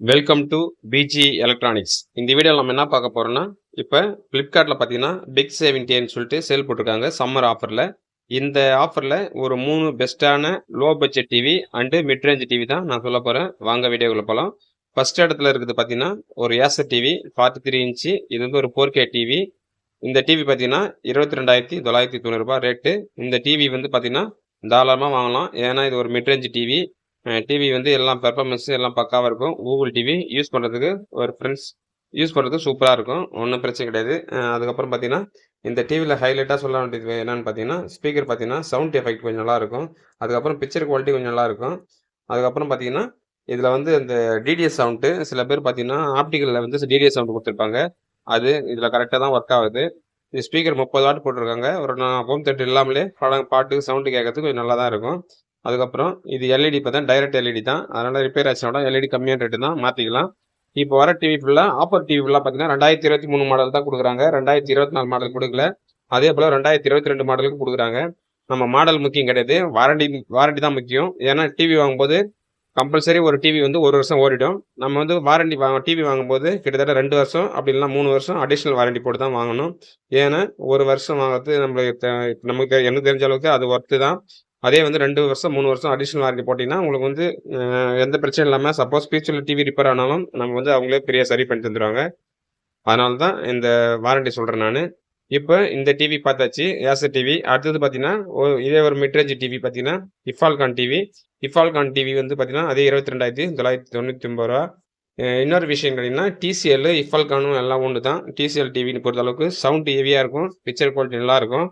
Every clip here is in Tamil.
Welcome to PG electronics. இந்த வீடியோவில் நம்ம என்ன பார்க்க போறோம்னா, இப்போ ஃப்ளிப்கார்ட்டில் பார்த்தீங்கன்னா பிக் சேவிங் டேன்னு சொல்லிட்டு சேல் போட்டிருக்காங்க சம்மர் ஆஃபரில். இந்த ஆஃபரில் ஒரு 3 பெஸ்ட்டான low budget TV and mid range TV தான் நான் சொல்ல போகிறேன். வாங்க வீடியோக்குள்ள போகலாம். ஃபர்ஸ்ட் இடத்துல இருக்குது பார்த்தீங்கன்னா ஒரு ஏசர் டிவி 43 இன்ச்சு. இது வந்து ஒரு 4K டிவி. இந்த டிவி பார்த்தீங்கன்னா 22,990 ரேட்டு. இந்த டிவி வந்து பார்த்தீங்கன்னா தாராளமாக வாங்கலாம். ஏன்னா இது ஒரு மிட் ரேஞ்ச் டிவி. டிவி வந்து எல்லாம் பெர்ஃபார்மன்ஸ் எல்லாம் பக்காவாக இருக்கும். கூகுள் டிவி யூஸ் பண்ணுறதுக்கு ஒரு ஃப்ரெண்ட்ஸ் யூஸ் பண்ணுறதுக்கு சூப்பராக இருக்கும். ஒன்றும் பிரச்சனை கிடையாது. அதுக்கப்புறம் பார்த்தீங்கன்னா இந்த டிவியில் ஹைலைட்டாக சொல்ல வேண்டியது என்னென்னு பார்த்தீங்கன்னா, ஸ்பீக்கர் பார்த்தீங்கன்னா சவுண்ட் எஃபெக்ட் கொஞ்சம் நல்லாயிருக்கும். அதுக்கப்புறம் பிக்சர் குவாலிட்டி கொஞ்சம் நல்லாயிருக்கும். அதுக்கப்புறம் பார்த்தீங்கன்னா இதில் வந்து இந்த டிடிஎஸ் சவுண்டு சில பேர் பார்த்தீங்கன்னா ஆப்டிக்கலில் வந்து டிடிஎஸ் சவுண்டு கொடுத்துருப்பாங்க. அது இதில் கரெக்டாக தான் ஒர்க் ஆகுது. இது ஸ்பீக்கர் 30 வாட் போட்டிருக்காங்க. ஒரு ஹோம் தேட்டர் இல்லாமலே பாட்டு சவுண்டு கேட்கறதுக்கு கொஞ்சம் நல்லா தான் இருக்கும். அதுக்கப்புறம் இது எல்இடி பார்த்தா டைரக்ட் எல்இடி தான். அதனால் ரிப்பேர் ஆச்சுனா எல்இடி கம்மியான ரேட்டு தான் மாற்றிக்கலாம். இப்போ வர டிவி ஃபுல்லாக ஆஃபர் டிவி ஃபுல்லாக பார்த்தீங்கன்னா 2023 மாடல் தான் கொடுக்குறாங்க. 2024 மாடல் கொடுக்கல. அதே போல் 2022 மாடலுக்கு கொடுக்குறாங்க. நம்ம மாடல் முக்கியம் கிடையாது, வாரண்டி தான் முக்கியம். ஏன்னா டிவி வாங்கும்போது கம்பல்சரி ஒரு டிவி வந்து 1 வருஷம் ஓடிடும். நம்ம வந்து டிவி வாங்கும்போது கிட்டத்தட்ட 2 வருஷம் அப்படி இல்லைனா 3 வருஷம் அடிஷ்னல் வாரண்டி போட்டு தான் வாங்கணும். ஏன்னா 1 வருஷம் வாங்குறது நமக்கு எனக்கு தெரிஞ்ச அளவுக்கு அது ஒர்த்து தான். அதே வந்து 2 வருஷம் 3 வருஷம் அடிஷ்னல் வாரண்டி போட்டிங்கன்னா உங்களுக்கு வந்து எந்த பிரச்சனையும் இல்லாமல் சப்போஸ் ஃபியூச்சரில் டிவி ரிப்பேர் ஆனாலும் நம்ம வந்து அவங்களே பெரிய சரி பண்ணி தந்துடுவாங்க. அதனால தான் இந்த வாரண்டி சொல்கிறேன் நான். இப்போ இந்த டிவி பார்த்தாச்சு, ஏசர் டிவி. அடுத்தது பார்த்தீங்கன்னா இதே ஒரு மிட்ரேஞ்ச் டிவி பார்த்தீங்கன்னா இஃபால்கான் டிவி. இஃபால்கான் டிவி வந்து பார்த்தீங்கன்னா அதே 22,999 இன்னொரு விஷயம் கேட்டிங்கன்னா டிசிஎல் இஃபால்கானும் எல்லாம் ஒன்று தான். டிசிஎல் டிவின்னு பொறுத்தளவுக்கு சவுண்டு ஹெவியாக இருக்கும், பிக்சர் குவாலிட்டி நல்லாயிருக்கும்.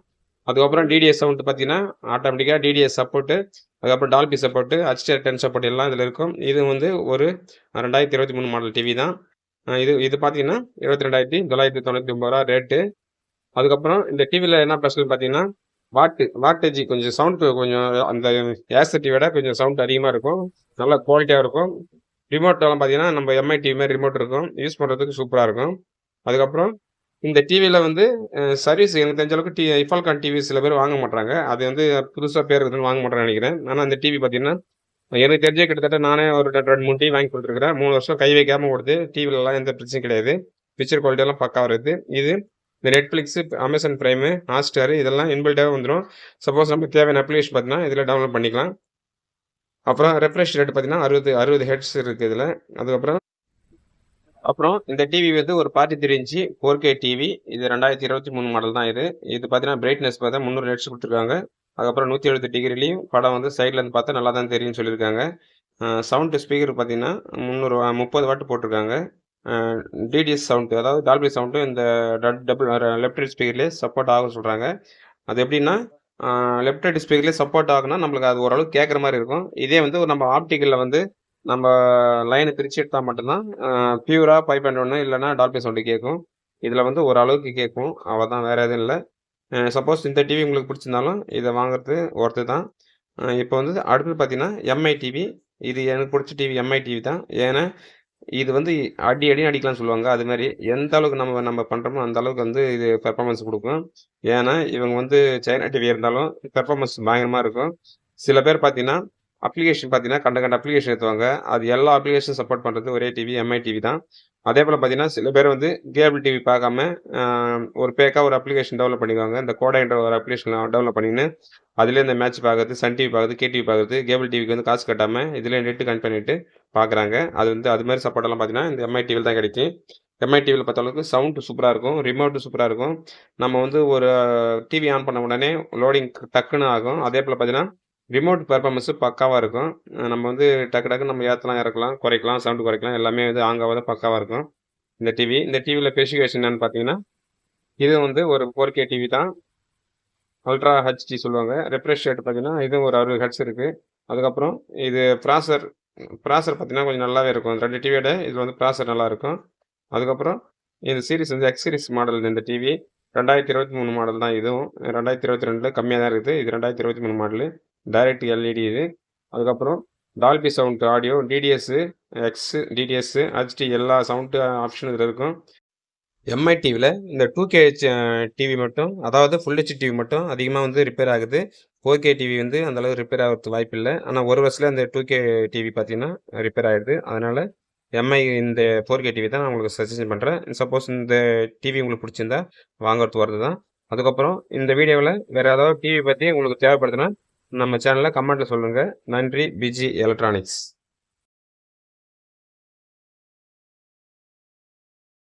அதுக்கப்புறம் டிடிஎஸ் சவுண்ட் பார்த்தீங்கன்னா ஆட்டோமேட்டிக்காக டிடிஎஸ் சப்போர்ட்டு, அதுக்கப்புறம் டால்பி சப்போர்ட்டு, HDR10 சப்போர்ட் எல்லாம் இதில் இருக்கும். இது வந்து ஒரு 2023 மாடல் டிவி தான். இது பார்த்தீங்கன்னா 22,999 ரேட்டு. அதுக்கப்புறம் இந்த டிவியில் என்ன பிரச்சனை பார்த்தீங்கன்னா வாட்டேஜ் கொஞ்சம் சவுண்டு கொஞ்சம் அந்த ஏசர் டிவியோட கொஞ்சம் சவுண்ட் அதிகமாக இருக்கும். நல்ல குவாலிட்டியாக இருக்கும். ரிமோட்டெல்லாம் பார்த்தீங்கன்னா நம்ம எம்ஐ டிவி மாதிரி ரிமோட் இருக்கும். யூஸ் பண்ணுறதுக்கு சூப்பராக இருக்கும். அதுக்கப்புறம் இந்த டிவியில் வந்து சர்வீஸ் எனக்கு தெரிஞ்ச அளவுக்கு இஃபால்கான் டிவி சில பேர் வாங்க மாட்டாங்க. அது வந்து புதுசாக பேர் இருக்குதுன்னு வாங்க மாட்டேன்னு நினைக்கிறேன். ஆனால் அந்த டிவி பார்த்தீங்கன்னா எனக்கு தெரிஞ்சே கிட்டத்தட்ட நானே ஒரு 2-3 டிவி வாங்கி கொடுத்துருக்குறேன். 3 வருஷம் கை வைக்காமல் ஓடுது. டிவிலலாம் எந்த பிரச்சனையும் கிடையாது. பிக்சர் குவாலிட்டியெல்லாம் பக்கா வருது. இது இந்த நெட்ஃப்ளிக்ஸு, அமேசான் பிரைமு, ஹாட்ஸ்டாரு இதெல்லாம் இன்பில்ட்டாகவே வந்துடும். சப்போஸ் நமக்கு தேவையான அப்ளிகேஷன் பார்த்தீங்கன்னா இதில் டவுன்லோட் பண்ணிக்கலாம். அப்புறம் ரெஃப்ரெஷ் ரேட் பார்த்தீங்கன்னா 60 ஹெர்ட்ஸ் இருக்குது இதில். அப்புறம் இந்த டிவி வந்து ஒரு 43 இன்ச்சு 4K டிவி. இது 2023 மாடல் தான் இது. இது பார்த்தீங்கன்னா பிரைட்னஸ் பார்த்தா 300 ஹெர்ட்ஸ் கொடுத்துருக்காங்க. அதுக்கப்புறம் 170 டிகிரிலையும் படம் வந்து சைட்லேருந்து பார்த்தா நல்லா தான் தெரியும்னு சொல்லியிருக்காங்க. சவுண்டு ஸ்பீக்கர் பார்த்தீங்கன்னா 30 வாட் போட்டிருக்காங்க. டிடிஎஸ் சவுண்டு அதாவது டால்பி சவுண்டு இந்த லெஃப்ட் ஹெட் ஸ்பீக்கர்லேயே சப்போர்ட் ஆகும்னு சொல்கிறாங்க. அது எப்படின்னா லெஃப்ட் ஹெட் ஸ்பீக்கர்லேயே சப்போர்ட் ஆகுனா நம்மளுக்கு அது ஓரளவுக்கு கேட்குற மாதிரி இருக்கும். இதே வந்து நம்ம ஆப்டிக்கலில் வந்து நம்ம லைனை பிரித்து எடுத்தால் மட்டும்தான் பியூராக 5.1 இல்லைனா டால்பி சவுண்டு கேட்கும். இதில் வந்து ஓரளவுக்கு கேட்கும், அவ்வளோதான், வேறு எதுவும் இல்லை. சப்போஸ் இந்த டிவி உங்களுக்கு பிடிச்சிருந்தாலும் இதை வாங்குறது ஒர்த்து தான். இப்போ வந்து அடுத்தது பார்த்தீங்கன்னா எம்ஐ டிவி. இது எனக்கு பிடிச்ச டிவி எம்ஐ டிவி தான். ஏன்னா இது வந்து அடின்னு அடிக்கலாம்னு சொல்லுவாங்க. அது மாதிரி எந்த அளவுக்கு நம்ம பண்ணுறோமோ அந்த அளவுக்கு வந்து இது பெர்ஃபார்மன்ஸ் கொடுக்கும். ஏன்னா இவங்க வந்து சைனா டிவி இருந்தாலும் பெர்ஃபார்மன்ஸ் பயங்கரமாக இருக்கும். சில பேர் பார்த்தீங்கன்னா அப்ளிகேஷன் பார்த்தீங்கன்னா கண்ட அப்ளிகேஷன் ஏற்றுவாங்க. அது எல்லா அப்ளிகேஷன் சப்போர்ட் பண்ணுறது ஒரே டிவி எம்ஐ டிவி தான். அதே போல் பார்த்தீங்கன்னா சில பேர் வந்து கேபிள் டிவி பார்க்காம ஒரு பேக்காக ஒரு அப்ளிகேஷன் டெவலப் பண்ணிக்குவாங்க. இந்த கோடைன்ற ஒரு அப்ளிகேஷன் டெவலப் பண்ணின்னு அதிலே இந்த மேட்ச் பார்க்குறது, சன் டிவி பார்க்குறது, கேடிவி பார்க்குறது, கேபிள் டிவிக்கு வந்து காசு கட்டாமல் இதில் நெட்டு கனெக்ட் பண்ணிவிட்டு பார்க்குறாங்க. அது வந்து அது மாதிரி சப்போர்ட்டெல்லாம் பார்த்தீங்கன்னா இந்த எம்ஐ டிவியில் தான் கிடைக்கும். எம்ஐ டிவியில் பார்த்த அளவுக்கு சவுண்டு சூப்பராக இருக்கும், ரிமோட்டு சூப்பராக இருக்கும். நம்ம வந்து ஒரு டிவி ஆன் பண்ண உடனே லோடிங் டக்குன்னு ஆகும். அதே போல் பார்த்தீங்கன்னா ரிமோட் பெர்ஃபார்மன்ஸு பக்காவாக இருக்கும். நம்ம வந்து டக்குன்னு நம்ம ஏற்றலாம், இறக்கலாம், குறைக்கலாம், சவுண்டு குறைக்கலாம், எல்லாமே வந்து ஆங்காவாக பக்காவாக இருக்கும் இந்த டிவி. இந்த டிவியில் ஸ்பெசிஃபிகேஷன் என்னென்னு பார்த்தீங்கன்னா இது வந்து ஒரு 4K டிவி தான். அல்ட்ரா ஹெச்டி சொல்லுவாங்க. ரெஃப்ரெஷ் ரேட் பார்த்தீங்கன்னா இதுவும் ஒரு 60 ஹெர்ட்ஸ் இருக்குது. அதுக்கப்புறம் இது ப்ராசர் பார்த்தீங்கன்னா கொஞ்சம் நல்லாவே இருக்கும். 2 டிவியோட இதில் வந்து ப்ராசர் நல்லாயிருக்கும். அதுக்கப்புறம் இந்த சீரிஸ் வந்து எக்ஸ் சீரிஸ் மாடல் இந்த டிவி. 2023 மாடல் தான் இதுவும். 2022 கம்மியாக தான் இருக்குது. இது 2023 மாடலு. டைரக்ட் எல்இடி இது. அதுக்கப்புறம் Dolby sound audio, TDS, TDS, HD எல்லா சவுண்டு ஆப்ஷனும் இதில் இருக்கும். எம்ஐ டிவியில் இந்த 2K டிவி மட்டும், அதாவது ஃபுல் ஹெச் டிவி மட்டும் அதிகமாக வந்து ரிப்பேர் ஆகுது. 4K டிவி வந்து அந்தளவு ரிப்பேர் ஆகிறதுக்கு வாய்ப்பு இல்லை. ஆனால் ஒரு வருஷத்தில் அந்த 2K டிவி பார்த்தீங்கன்னா ரிப்பேர் ஆகிடுது. அதனால் எம்ஐ இந்த 4K டிவி தான் நான் உங்களுக்கு சஜஷன் பண்ணுறேன். சப்போஸ் இந்த டிவி உங்களுக்கு பிடிச்சிருந்தா வாங்குறது வரது தான். அதுக்கப்புறம் இந்த வீடியோவில் வேறு ஏதாவது டிவி பற்றி உங்களுக்கு தேவைப்படுதுன்னா நம்ம சேனலில் கமெண்ட்டில் சொல்லுங்கள். நன்றி. PG electronics.